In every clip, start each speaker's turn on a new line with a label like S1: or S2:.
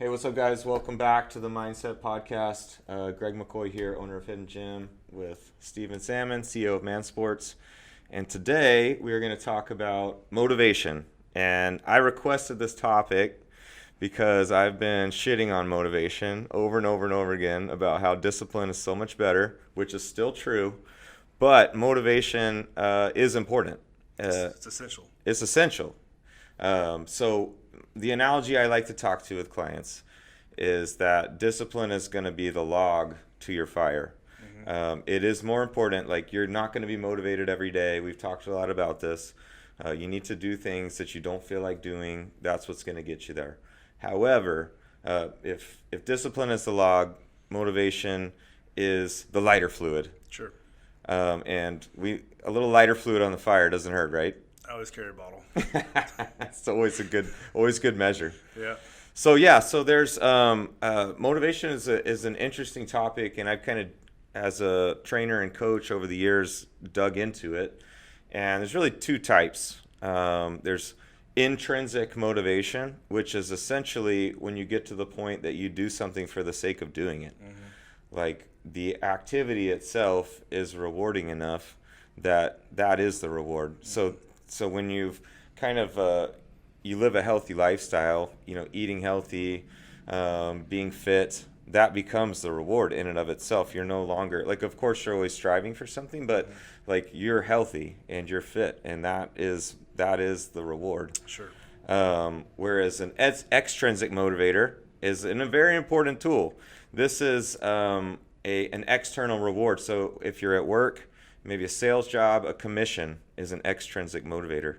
S1: Hey, what's up, guys? Welcome back to the Mindset Podcast. Greg McCoy here, owner of Hidden Gym, with Steven Salmon, CEO of Man Sports. And today we are going to talk about motivation. And I requested this topic because I've been shitting on motivation over and over and over again about how discipline is so much better, which is still true. But motivation is important.
S2: It's essential.
S1: It's essential. So the analogy I like to talk to with clients is that discipline is going to be the log to your fire. It is more important. Like, you're not going to be motivated every day. We've talked a lot about this. You need to do things that you don't feel like doing. That's what's going to get you there. However, if discipline is the log, motivation is the lighter fluid.
S2: Sure.
S1: And a little lighter fluid on the fire doesn't hurt, right?
S2: I always carry a bottle.
S1: It's always good measure.
S2: Yeah.
S1: So there's motivation is an interesting topic, and I've kind of, as a trainer and coach over the years, dug into it. And there's really two types. There's intrinsic motivation, which is essentially when you get to the point that you do something for the sake of doing it. Like, the activity itself is rewarding enough that is the reward. So when you've kind of you live a healthy lifestyle, eating healthy, being fit, that becomes the reward in and of itself. You're no longer, like, of course you're always striving for something, but like, you're healthy and you're fit, and that is the reward.
S2: Sure.
S1: Whereas an extrinsic motivator is a very important tool. This is an external reward. So if you're at work, maybe a sales job, a commission is an extrinsic motivator.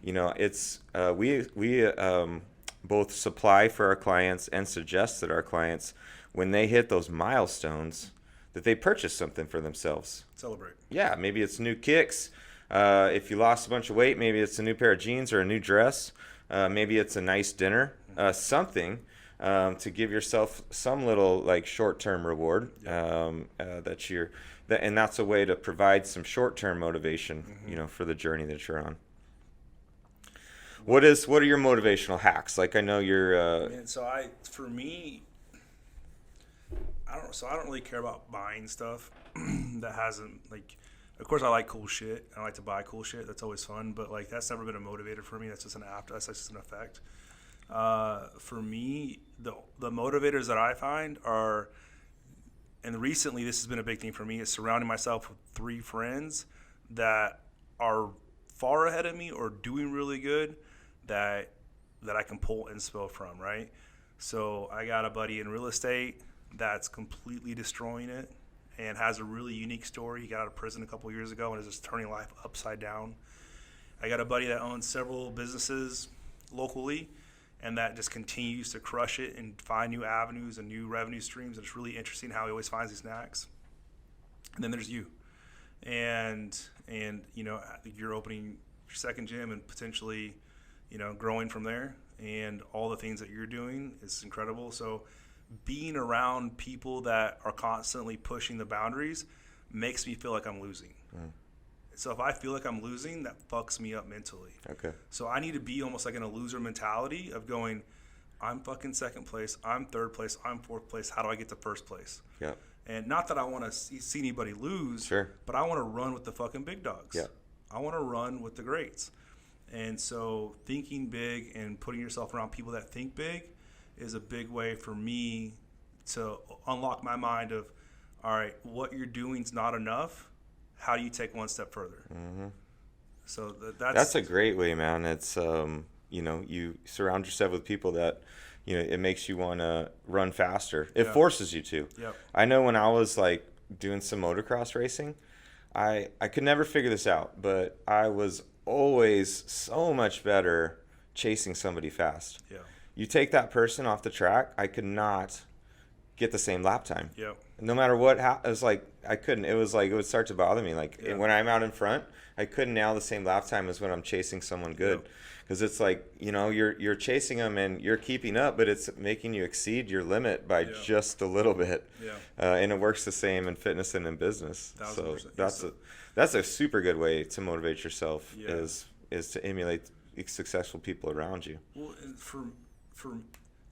S1: It's we both supply for our clients and suggest that our clients, when they hit those milestones, that they purchase something for themselves.
S2: Celebrate.
S1: Yeah, maybe it's new kicks. If you lost a bunch of weight, maybe it's a new pair of jeans or a new dress. Maybe it's a nice dinner, something to give yourself some little, like, short-term reward. And that's a way to provide some short-term motivation, for the journey that you're on. What are your motivational hacks? Like, I know you're.
S2: I don't really care about buying stuff that hasn't, like. Of course, I like cool shit. I like to buy cool shit. That's always fun. But, like, that's never been a motivator for me. That's just that's just an effect. For me, the motivators that I find are, and recently this has been a big thing for me, is surrounding myself with 3 friends that are far ahead of me or doing really good that I can pull inspo from, right? So I got a buddy in real estate that's completely destroying it and has a really unique story. He got out of prison a couple years ago and is just turning life upside down. I got a buddy that owns several businesses locally and that just continues to crush it and find new avenues and new revenue streams. And it's really interesting how he always finds these knacks. And then there's you. And you're opening your second gym and potentially, growing from there. And all the things that you're doing is incredible. So being around people that are constantly pushing the boundaries makes me feel like I'm losing. So if I feel like I'm losing, that fucks me up mentally.
S1: Okay.
S2: So I need to be almost like in a loser mentality of going, I'm fucking second place, I'm third place, I'm fourth place. How do I get to first place?
S1: Yeah.
S2: And not that I want to see anybody lose,
S1: Sure,
S2: but I want to run with the fucking big dogs.
S1: Yeah.
S2: I want to run with the greats. And so thinking big and putting yourself around people that think big is a big way for me to unlock my mind of, all right, what you're doing is not enough. How do you take one step further? So that's
S1: a great way, man. It's you surround yourself with people that, it makes you want to run faster. It forces you to.
S2: Yep.
S1: I know when I was, like, doing some motocross racing, I could never figure this out, but I was always so much better chasing somebody fast.
S2: Yeah.
S1: You take that person off the track, I could not get the same lap time.
S2: Yep.
S1: No matter what, it was like I couldn't. It was like it would start to bother me. Like, when I'm out in front, I couldn't nail the same lap time as when I'm chasing someone good, because it's like, you're chasing them and you're keeping up, but it's making you exceed your limit by just a little bit.
S2: Yeah.
S1: And it works the same in fitness and in business.
S2: 1,000%.
S1: So that's a super good way to motivate yourself. Is to emulate successful people around you.
S2: Well, and for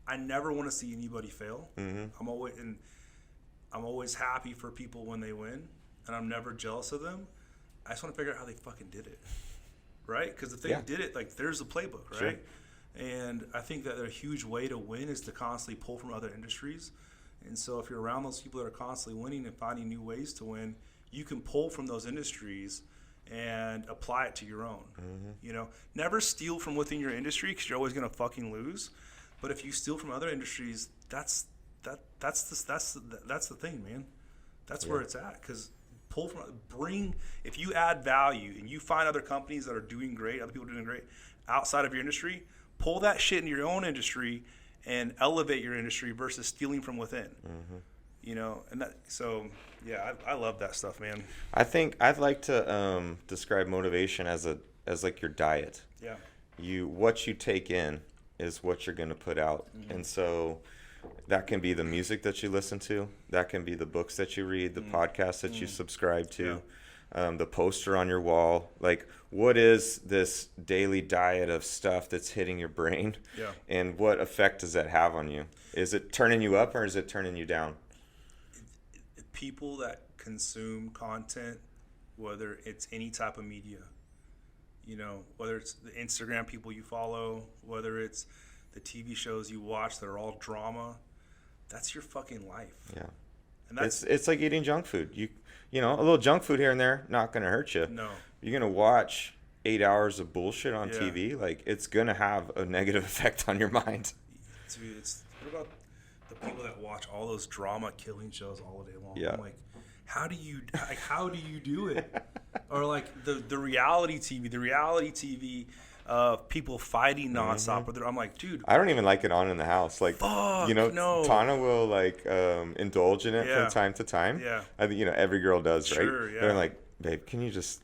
S2: I never want to see anybody fail.
S1: Mm-hmm.
S2: I'm always happy for people when they win, and I'm never jealous of them. I just want to figure out how they fucking did it, right? Because if they did it, like, there's a playbook, right? Sure. And I think that a huge way to win is to constantly pull from other industries. And so if you're around those people that are constantly winning and finding new ways to win, you can pull from those industries and apply it to your own. Mm-hmm. You know, never steal from within your industry because you're always going to fucking lose. But if you steal from other industries, that's the thing, man. That's where it's at. Because if you add value and you find other companies that are doing great, other people doing great outside of your industry, pull that shit into your own industry and elevate your industry versus stealing from within. Mm-hmm. You know, and I love that stuff, man.
S1: I think I'd like to describe motivation as like your diet.
S2: Yeah.
S1: What you take in is what you're going to put out. Mm-hmm. And so that can be the music that you listen to, that can be the books that you read, the podcasts that you subscribe to, the poster on your wall. Like, what is this daily diet of stuff that's hitting your brain? Yeah. And what effect does that have on you? Is it turning you up or is it turning you down?
S2: People that consume content, whether it's any type of media, you know, whether it's the Instagram people you follow, whether it's the TV shows you watch that are all drama, that's your fucking life.
S1: Yeah. And it's like eating junk food. You know, a little junk food here and there, not going to hurt you.
S2: No.
S1: You're going to watch 8 hours of bullshit on TV, like, it's going to have a negative effect on your mind.
S2: Dude, what about the people that watch all those drama killing shows all day long?
S1: Yeah.
S2: I'm like, how do you do it? Or like the reality TV of people fighting nonstop. Mm-hmm. I'm like, dude,
S1: I don't even like it on in the house. Like, you know, no. Tana will like indulge in it from time to time.
S2: Yeah.
S1: I think, you know, every girl does,
S2: sure,
S1: right?
S2: Yeah.
S1: They're like, babe, can you just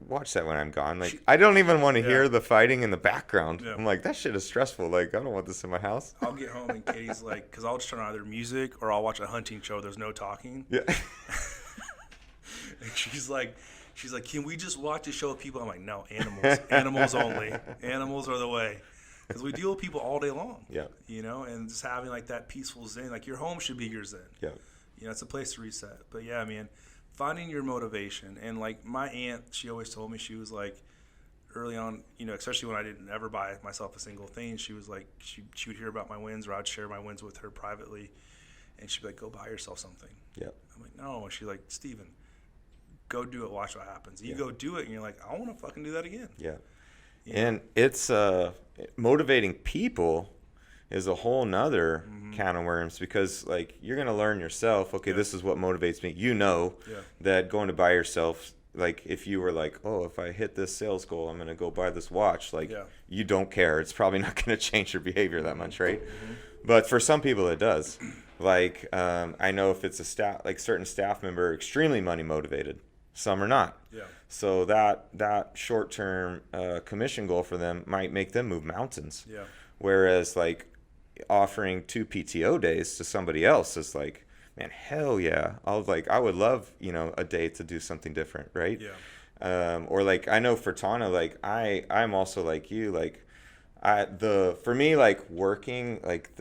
S1: watch that when I'm gone? Like, I don't even want to hear the fighting in the background. Yeah. I'm like, that shit is stressful. Like, I don't want this in my house.
S2: I'll get home and Katie's like, because I'll just turn on either music or I'll watch a hunting show. There's no talking.
S1: Yeah.
S2: And she's like, can we just watch a show of people? I'm like, no, animals only. Animals are the way. Because we deal with people all day long.
S1: Yeah.
S2: You know, and just having like that peaceful zen, like your home should be your zen.
S1: Yeah.
S2: You know, it's a place to reset. But yeah, man, finding your motivation. And like my aunt, she always told me, she was like, early on, you know, especially when I didn't ever buy myself a single thing, she was like, she would hear about my wins, or I'd share my wins with her privately. And she'd be like, go buy yourself something.
S1: Yeah.
S2: I'm like, no. And she's like, Steven, go do it, watch what happens. You go do it, and you're like, I want to fucking do that again.
S1: Yeah. And it's motivating people is a whole nother can of worms, because like you're going to learn yourself, okay, this is what motivates me. You know that going to buy yourself, like if you were like, oh, if I hit this sales goal, I'm going to go buy this watch. Like you don't care. It's probably not going to change your behavior that much, right? Mm-hmm. But for some people it does. Like I know if it's a staff, like certain staff member, extremely money motivated. Some are not.
S2: Yeah.
S1: So that short-term commission goal for them might make them move mountains.
S2: Yeah.
S1: Whereas like offering 2 PTO days to somebody else is like, man, hell yeah. I would love, you know, a day to do something different, right?
S2: Yeah.
S1: Or like I know for Tana, like I'm also like you, like for me, like working like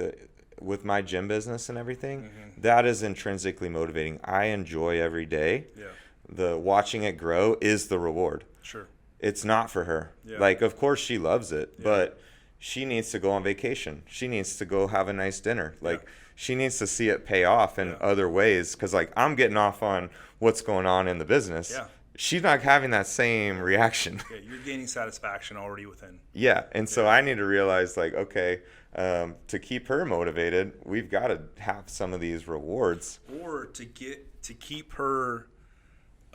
S1: with my gym business and everything, that is intrinsically motivating. I enjoy every day.
S2: Yeah.
S1: The watching it grow is the reward.
S2: Sure.
S1: It's not for her.
S2: Yeah.
S1: Like, of course she loves it, but she needs to go on vacation. She needs to go have a nice dinner. Like, she needs to see it pay off in other ways. Cause like I'm getting off on what's going on in the business.
S2: Yeah.
S1: She's not having that same reaction.
S2: Yeah, you're gaining satisfaction already within.
S1: Yeah. And so I need to realize like, okay, to keep her motivated, we've got to have some of these rewards.
S2: Or to keep her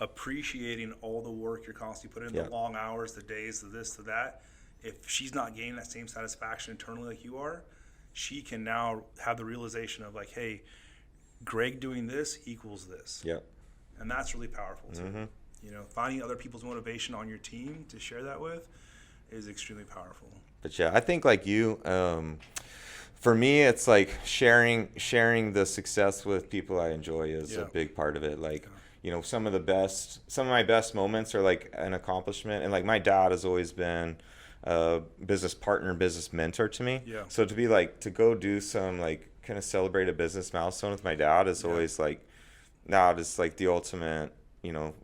S2: appreciating all the work you're constantly putting in, the long hours, the days, the this, the that. If she's not gaining that same satisfaction internally like you are, she can now have the realization of like, hey, Greg doing this equals this.
S1: Yeah.
S2: And that's really powerful too. Mm-hmm. You know, finding other people's motivation on your team to share that with is extremely powerful.
S1: But yeah, I think like you, for me, it's like sharing the success with people I enjoy is a big part of it. Like, you know, some of my best moments are like an accomplishment. And like my dad has always been business partner, business mentor to me.
S2: Yeah.
S1: So to be like, to go do some like kind of celebrate a business milestone with my dad is always like, now it's like the ultimate,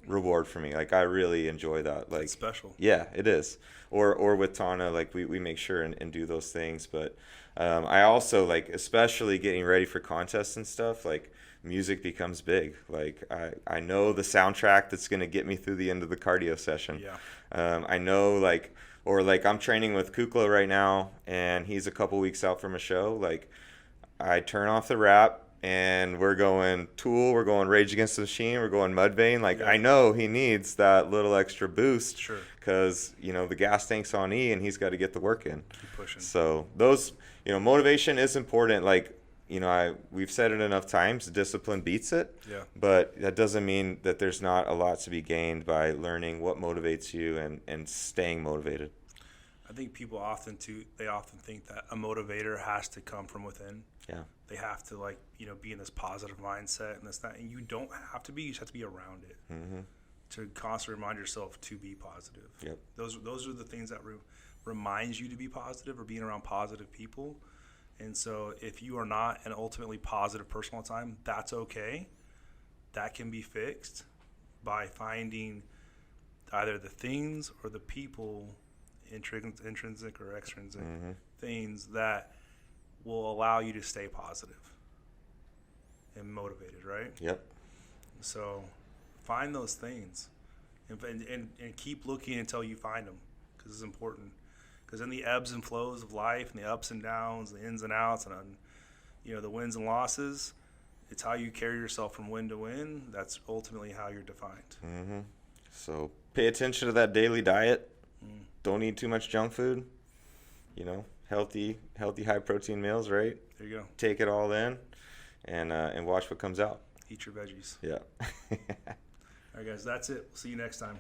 S1: reward for me. Like I really enjoy that. Like
S2: It's special.
S1: yeah, it is. Or with Tana, like we make sure and do those things. But I also like, especially getting ready for contests and stuff, like music becomes big. Like I know the soundtrack that's going to get me through the end of the cardio session.
S2: Yeah.
S1: I know like, or like I'm training with Kukla right now and he's a couple weeks out from a show. Like I turn off the rap and we're going Tool, we're going Rage Against the Machine, we're going Mudvayne. Like I know he needs that little extra boost.
S2: Sure.
S1: Because the gas tank's on E and he's got to get the work in.
S2: Keep pushing.
S1: So those, motivation is important. Like we've said it enough times, discipline beats it.
S2: Yeah.
S1: But that doesn't mean that there's not a lot to be gained by learning what motivates you and staying motivated.
S2: I think people often think that a motivator has to come from within.
S1: Yeah.
S2: They have to be in this positive mindset and this that, and you don't have to be. You just have to be around it.
S1: Mm-hmm.
S2: To constantly remind yourself to be positive.
S1: Yep.
S2: Those are the things that reminds you to be positive, or being around positive people. And so if you are not an ultimately positive person all the time, that's okay. That can be fixed by finding either the things or the people, intrinsic or extrinsic things that will allow you to stay positive and motivated, right?
S1: Yep.
S2: So find those things and keep looking until you find them, because it's important. Because in the ebbs and flows of life and the ups and downs, the ins and outs, and the wins and losses, it's how you carry yourself from win to win. That's ultimately how you're defined.
S1: Mm-hmm. So pay attention to that daily diet. Don't eat too much junk food. Healthy high protein meals, right?
S2: There you go.
S1: Take it all in and watch what comes out.
S2: Eat your veggies.
S1: Yeah.
S2: All right, guys, that's it. We'll see you next time.